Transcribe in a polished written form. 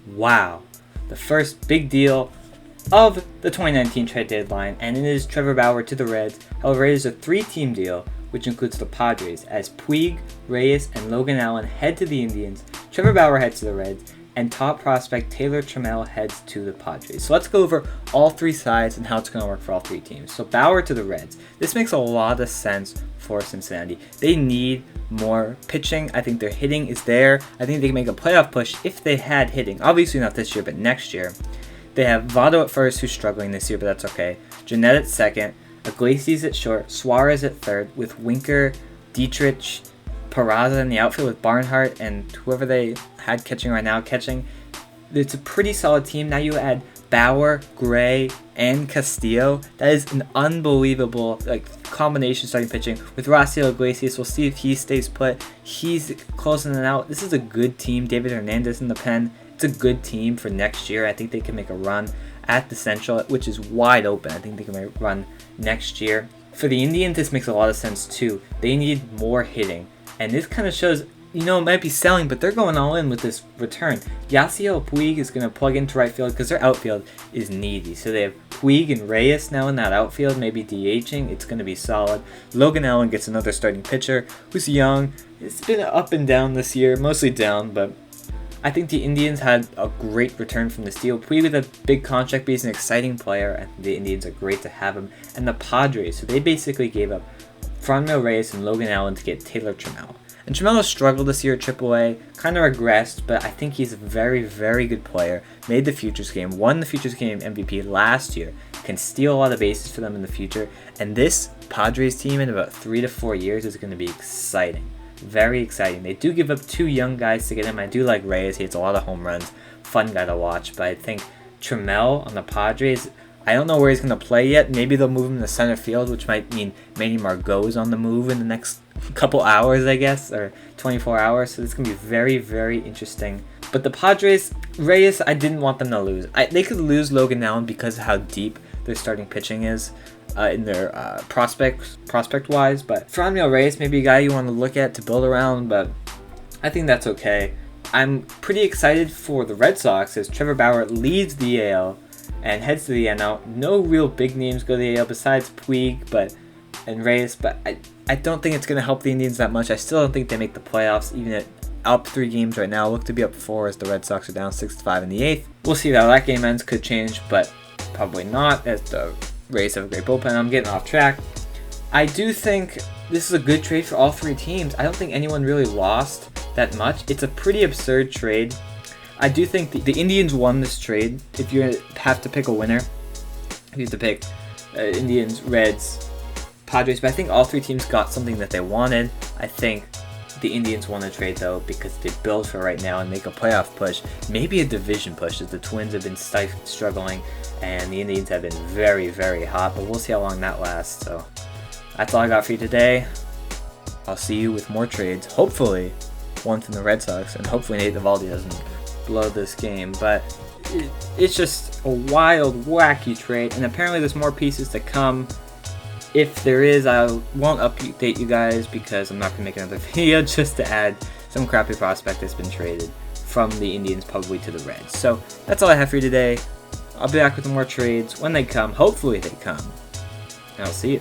wow, the first big deal of the 2019 trade deadline, and it is Trevor Bauer to the Reds. However, it is a 3-team deal, which includes the Padres, as Puig, Reyes, and Logan Allen head to the Indians, Trevor Bauer heads to the Reds, and top prospect Taylor Trammell heads to the Padres. So let's go over all three sides and how it's going to work for all three teams. So Bauer to the Reds. This makes a lot of sense for Cincinnati. They need more pitching. I think their hitting is there. I think they can make a playoff push if they had hitting. Obviously not this year, but next year. They have Votto at first, who's struggling this year, but that's okay. Jeanette at second, Iglesias at short, Suarez at third, with Winker, Dietrich, Peraza in the outfield with Barnhart, and whoever they had catching right now catching. It's a pretty solid team. Now you add Bauer, Gray, and Castillo. That is an unbelievable combination starting pitching. With Raciel Iglesias, we'll see if he stays put. He's closing it out. This is a good team. David Hernandez in the pen. It's a good team for next year. I think they can make a run at the Central, which is wide open. I think they can make a run next year. For the Indians, this makes a lot of sense too. They need more hitting. And this kind of shows, it might be selling, but they're going all in with this return. Yasiel Puig is going to plug into right field because their outfield is needy. So they have Puig and Reyes now in that outfield, maybe DHing. It's going to be solid. Logan Allen gets another starting pitcher who's young. It's been up and down this year, mostly down, but I think the Indians had a great return from this deal. Puig with a big contract, but he's an exciting player. I think the Indians are great to have him. And the Padres, so they basically gave up Franmil Reyes and Logan Allen to get Taylor Trammell. And Trammell has struggled this year at AAA, kind of regressed, but I think he's a very, very good player. Made the Futures Game, won the Futures Game MVP last year, can steal a lot of bases for them in the future. And this Padres team in about 3 to 4 years is going to be exciting. Very exciting. They do give up 2 young guys to get him. I do like Reyes. He hits a lot of home runs. Fun guy to watch. But I think Trammell on the Padres, I don't know where he's going to play yet. Maybe they'll move him to center field, which might mean Manny Margot's on the move in the next couple hours, I guess, or 24 hours. So this is going to be very, very interesting. But the Padres, Reyes, I didn't want them to lose. They could lose Logan Allen because of how deep their starting pitching is in their prospect-wise. But Franmil Reyes may be a guy you want to look at to build around, but I think that's okay. I'm pretty excited for the Red Sox as Trevor Bauer leads the AL and heads to the NL. No real big names go to the AL besides Puig and Reyes, but I don't think it's going to help the Indians that much. I still don't think they make the playoffs, even at up 3 games right now. Look to be up 4 as the Red Sox are down 6-5 in the 8th. We'll see how that game ends. Could change, but probably not, as the Rays have a great bullpen. I'm getting off track. I do think this is a good trade for all 3 teams. I don't think anyone really lost that much. It's a pretty absurd trade. I do think the Indians won this trade. If you have to pick a winner, you have to pick Indians, Reds, Padres, but I think all 3 teams got something that they wanted. I think the Indians won the trade though because they build for right now and make a playoff push, maybe a division push, as the Twins have been struggling and the Indians have been very, very hot, but we'll see how long that lasts. So that's all I got for you today. I'll see you with more trades, hopefully one from the Red Sox, and hopefully Nate Eovaldi doesn't blow this game, but it's just a wild, wacky trade, and apparently there's more pieces to come. If there is, I won't update you guys because I'm not going to make another video just to add some crappy prospect that's been traded from the Indians probably to the Reds. So that's all I have for you today. I'll be back with more trades when they come. Hopefully they come. And I'll see you.